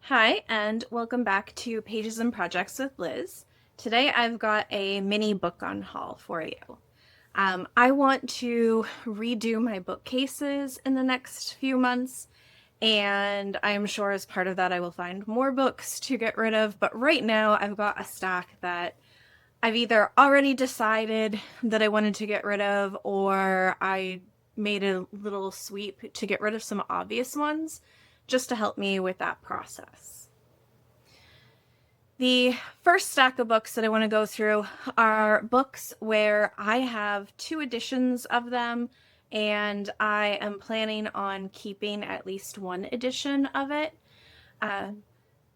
Hi, and welcome back to Pages and Projects with Liz. Today I've got a mini book on haul for you. I want to redo my bookcases in the next few months, and I'm sure as part of that I will find more books to get rid of, but right now I've got a stack that I've either already decided that I wanted to get rid of, or I made a little sweep to get rid of some obvious ones just to help me with that process. The first stack of books that I want to go through are books where I have two editions of them, and I am planning on keeping at least one edition of it.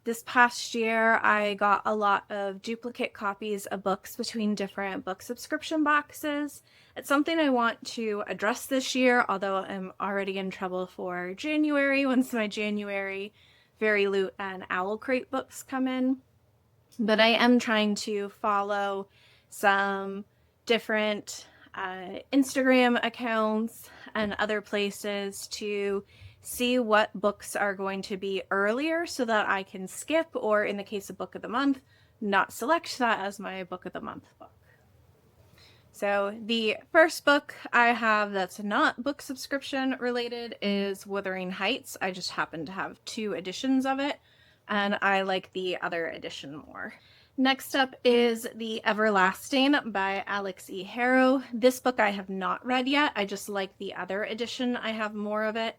This past year, I got a lot of duplicate copies of books between different book subscription boxes. It's something I want to address this year, although I'm already in trouble for January once my January Fairy Loot and Owl Crate books come in. But I am trying to follow some different Instagram accounts and other places to see what books are going to be earlier so that I can skip, or in the case of Book of the Month, not select that as my Book of the Month book. So the first book I have that's not book subscription related is Wuthering Heights. I just happen to have two editions of it, and I like the other edition more. Next up is The Everlasting by Alex E. Harrow. This book I have not read yet. I just like the other edition. I have more of it.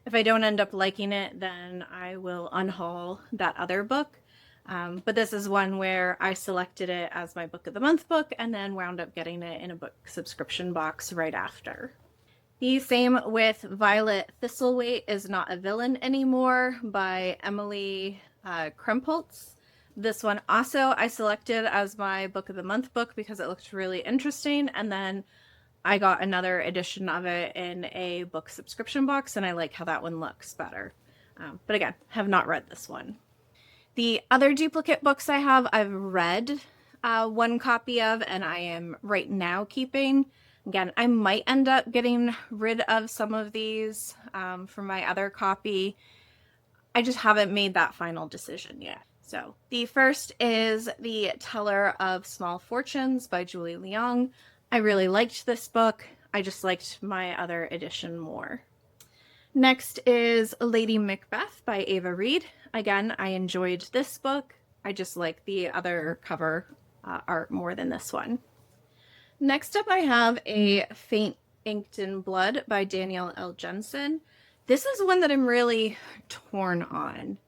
If I don't end up liking it, then I will unhaul that other book. But this is one where I selected it as my Book of the Month book and then wound up getting it in a book subscription box right after. The same with Violet Thistlethwaite is Not a Villain Anymore by Emily Krempholtz. This one also I selected as my Book of the Month book because it looked really interesting, and then I got another edition of it in a book subscription box, and I like how that one looks better. But again, have not read this one. The other duplicate books I have, I've read one copy of, and I am right now keeping. Again, I might end up getting rid of some of these from my other copy. I just haven't made that final decision yet. So the first is The Teller of Small Fortunes by Julie Leong. I really liked this book. I just liked my other edition more. Next is Lady Macbeth by Ava Reid. Again, I enjoyed this book. I just like the other cover art more than this one. Next up, I have A Faint Inked in Blood by Danielle L. Jensen. This is one that I'm really torn on.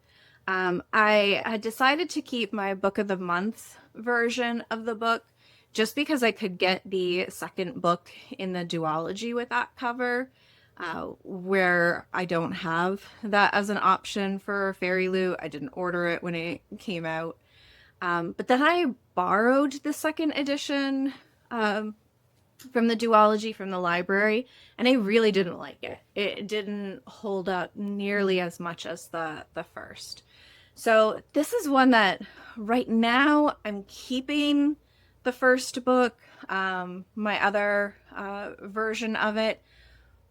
I had decided to keep my Book of the Month version of the book just because I could get the second book in the duology with that cover, where I don't have that as an option for Fairy Loot. I didn't order it when it came out. But then I borrowed the second edition from the duology from the library, and I really didn't like it. It didn't hold up nearly as much as the first. So this is one that right now I'm keeping the first book, my other version of it,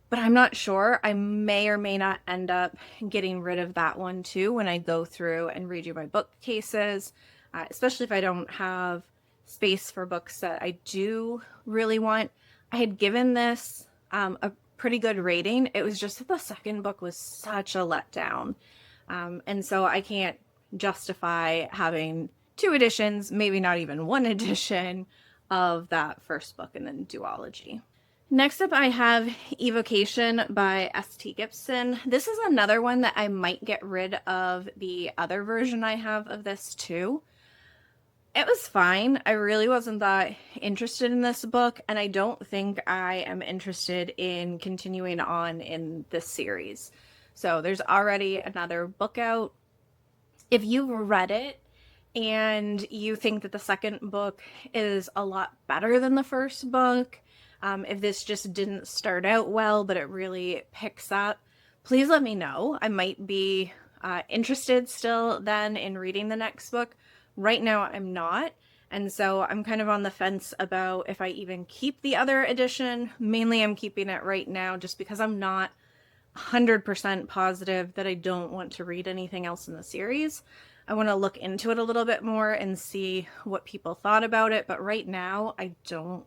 but I'm not sure. I may or may not end up getting rid of that one too when I go through and redo my bookcases, especially if I don't have space for books that I do really want. I had given this a pretty good rating. It was just that the second book was such a letdown. And so I can't justify having two editions, maybe not even one edition of that first book in the duology. Next up, I have Evocation by S.T. Gibson. This is another one that I might get rid of the other version I have of this too. It was fine. I really wasn't that interested in this book, and I don't think I am interested in continuing on in this series. So there's already another book out. If you've read it and you think that the second book is a lot better than the first book, if this just didn't start out well, but it really picks up, please let me know. I might be interested still then in reading the next book. Right now, I'm not. And so I'm kind of on the fence about if I even keep the other edition. Mainly, I'm keeping it right now just because I'm not 100% positive that I don't want to read anything else in the series. I want to look into it a little bit more and see what people thought about it, but right now I don't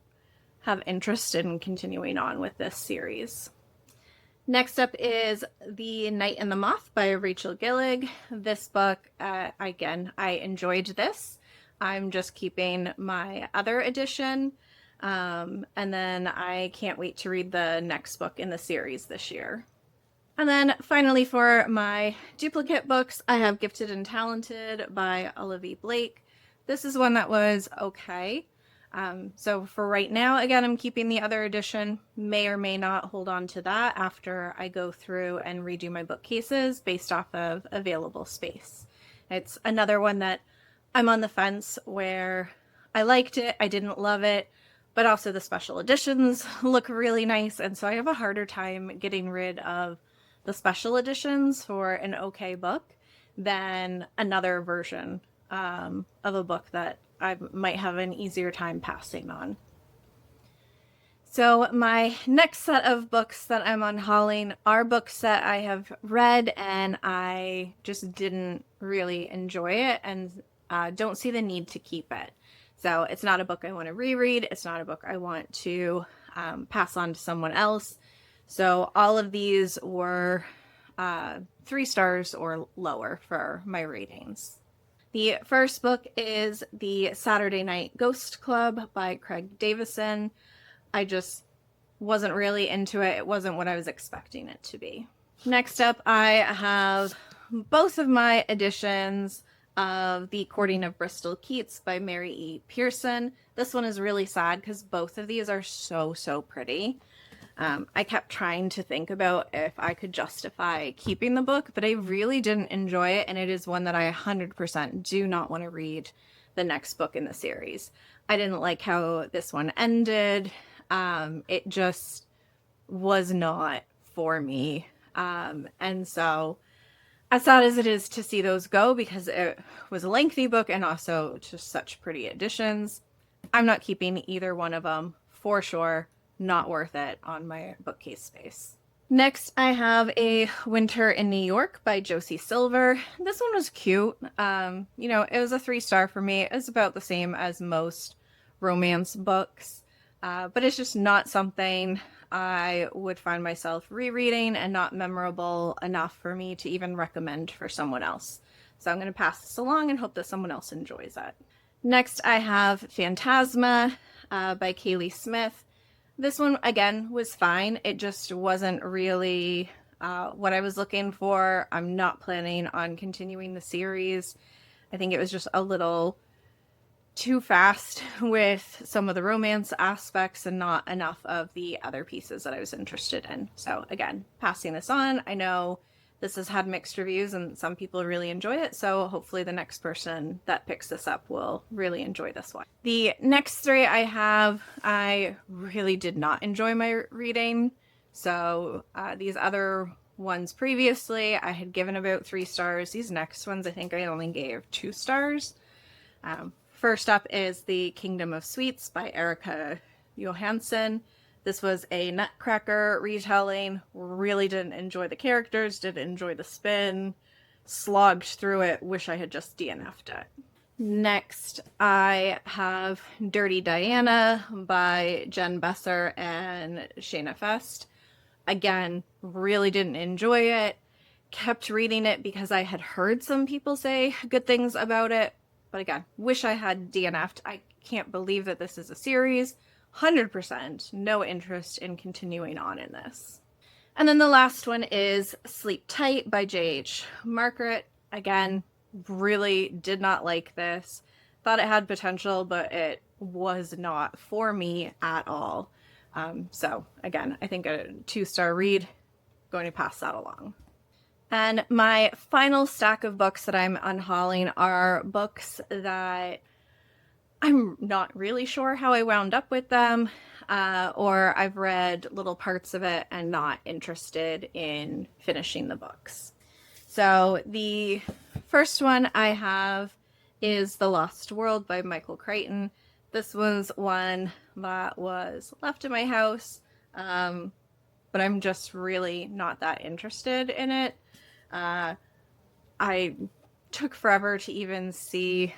have interest in continuing on with this series. Next up is The Night and the Moth by Rachel Gillig. This book, again, I enjoyed this. I'm just keeping my other edition, and then I can't wait to read the next book in the series this year. And then finally, for my duplicate books, I have Gifted and Talented by Olivia Blake. This is one that was okay. So for right now, again, I'm keeping the other edition. May or may not hold on to that after I go through and redo my bookcases based off of available space. It's another one that I'm on the fence where I liked it, I didn't love it, but also the special editions look really nice, and so I have a harder time getting rid of the special editions for an okay book than another version of a book that I might have an easier time passing on. So my next set of books that I'm unhauling are books that I have read and I just didn't really enjoy it and don't see the need to keep it. So it's not a book I want to reread. It's not a book I want to pass on to someone else. So all of these were 3 stars or lower for my ratings. The first book is The Saturday Night Ghost Club by Craig Davison. I just wasn't really into it. It wasn't what I was expecting it to be. Next up, I have both of my editions of The Courting of Bristol Keats by Mary E. Pearson. This one is really sad because both of these are so pretty. I kept trying to think about if I could justify keeping the book, but I really didn't enjoy it, and it is one that I 100% do not want to read the next book in the series. I didn't like how this one ended. It just was not for me. And so, as sad as it is to see those go, because it was a lengthy book and also just such pretty editions, I'm not keeping either one of them for sure. Not worth it on my bookcase space. Next, I have A Winter in New York by Josie Silver. This one was cute. It was a 3-star for me. It's about the same as most romance books, but it's just not something I would find myself rereading and not memorable enough for me to even recommend for someone else. So I'm going to pass this along and hope that someone else enjoys it. Next, I have Phantasma by Kaylee Smith. This one, again, was fine. It just wasn't really what I was looking for. I'm not planning on continuing the series. I think it was just a little too fast with some of the romance aspects and not enough of the other pieces that I was interested in. So again, passing this on. I know this has had mixed reviews and some people really enjoy it, so hopefully the next person that picks this up will really enjoy this one. The next 3 I really did not enjoy my reading. So these other ones previously I had given about 3 stars. These next ones I think I only gave 2 stars. First up is The Kingdom of Sweets by Erica Johansson. This was a Nutcracker retelling. Really didn't enjoy the characters, didn't enjoy the spin, slogged through it, wish I had just DNF'd it. Next, I have Dirty Diana by Jen Besser and Shayna Fest. Again, really didn't enjoy it. Kept reading it because I had heard some people say good things about it. But again, wish I had DNF'd. I can't believe that this is a series. 100% no interest in continuing on in this. And then the last one is Sleep Tight by J.H. Margaret. Again, really did not like this. Thought it had potential, but it was not for me at all. So again, I think a 2-star read, going to pass that along. And my final stack of books that I'm unhauling are books that I'm not really sure how I wound up with them, or I've read little parts of it and not interested in finishing the books. So the first one I have is The Lost World by Michael Crichton. This was one that was left in my house. but I'm just really not that interested in it. I took forever to even see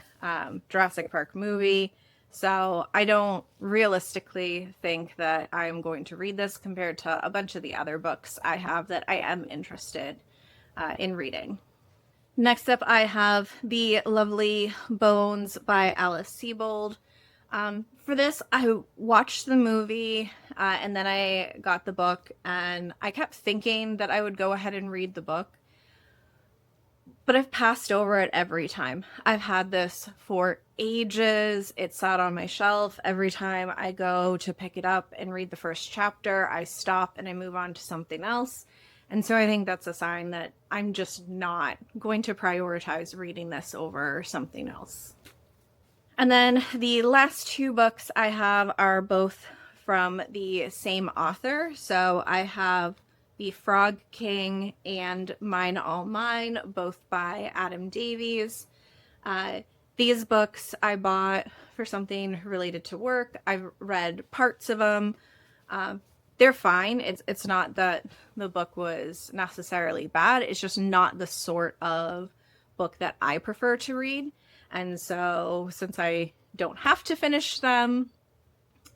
Jurassic Park movie, so I don't realistically think that I'm going to read this compared to a bunch of the other books I have that I am interested in reading. Next up, I have The Lovely Bones by Alice Sebold. For this, I watched the movie and then I got the book, and I kept thinking that I would go ahead and read the book, but I've passed over it every time. I've had this for ages. It sat on my shelf. Every time I go to pick it up and read the first chapter, I stop and I move on to something else. And so I think that's a sign that I'm just not going to prioritize reading this over something else. And then the last two books I have are both from the same author. So I have The Frog King and Mine All Mine, both by Adam Davies. These books I bought for something related to work. I've read parts of them. They're fine. It's not that the book was necessarily bad. It's just not the sort of book that I prefer to read. And so since I don't have to finish them,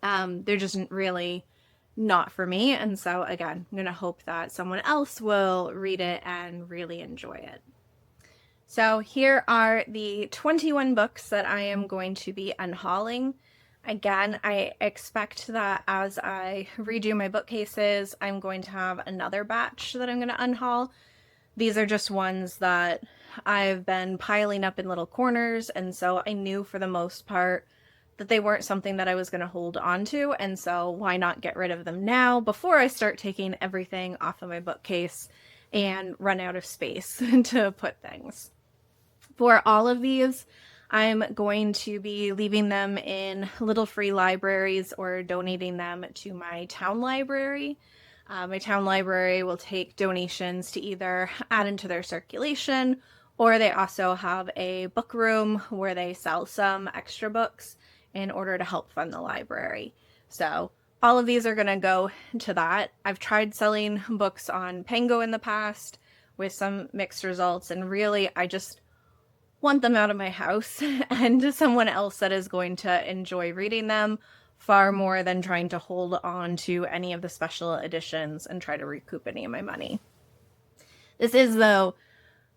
they're just really not for me. And so again, I'm going to hope that someone else will read it and really enjoy it. So here are the 21 books that I am going to be unhauling. Again, I expect that as I redo my bookcases, I'm going to have another batch that I'm going to unhaul. These are just ones that I've been piling up in little corners, and so I knew for the most part that they weren't something that I was going to hold on to, and so why not get rid of them now before I start taking everything off of my bookcase and run out of space to put things. For all of these, I'm going to be leaving them in little free libraries or donating them to my town library. My town library will take donations to either add into their circulation, or they also have a book room where they sell some extra books in order to help fund the library. So all of these are going to go to that. I've tried selling books on Pango in the past with some mixed results, and really I just want them out of my house and to someone else that is going to enjoy reading them far more than trying to hold on to any of the special editions and try to recoup any of my money. This is, though,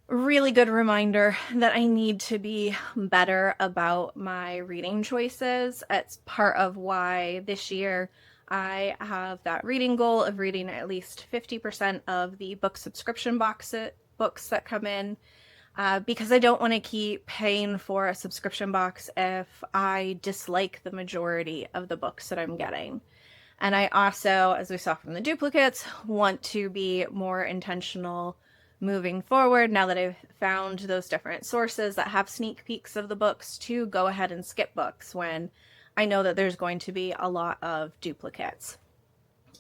a really good reminder that I need to be better about my reading choices. It's part of why this year I have that reading goal of reading at least 50% of the book subscription books that come in. Because I don't want to keep paying for a subscription box if I dislike the majority of the books that I'm getting. And I also, as we saw from the duplicates, want to be more intentional moving forward now that I've found those different sources that have sneak peeks of the books to go ahead and skip books when I know that there's going to be a lot of duplicates.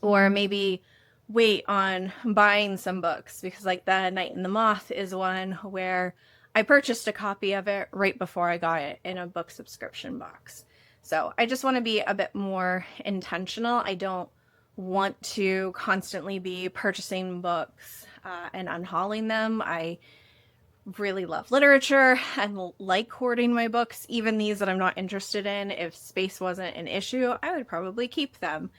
Or maybe wait on buying some books, because like The Night and the Moth is one where I purchased a copy of it right before I got it in a book subscription box. So I just want to be a bit more intentional. I don't want to constantly be purchasing books and unhauling them. I really love literature and like hoarding my books, even these that I'm not interested in. If space wasn't an issue, I would probably keep them.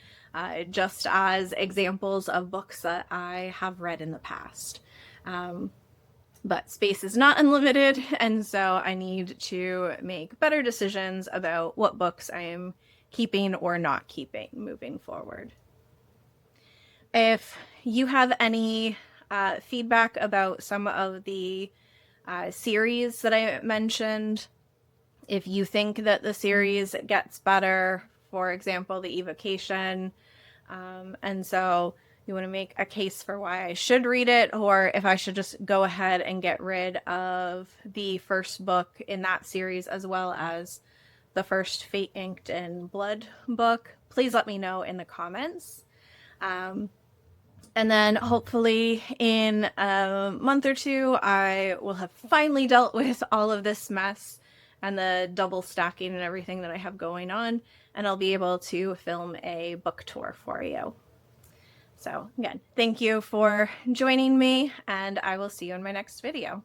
Just as examples of books that I have read in the past. But space is not unlimited, and so I need to make better decisions about what books I am keeping or not keeping moving forward. If you have any feedback about some of the series that I mentioned, if you think that the series gets better, for example, the evocation, and so you want to make a case for why I should read it, or if I should just go ahead and get rid of the first book in that series as well as the first Fate Inked and Blood book, please let me know in the comments. And then hopefully in a month or two, I will have finally dealt with all of this mess and the double stacking and everything that I have going on, and I'll be able to film a book tour for you. So again, thank you for joining me, and I will see you in my next video.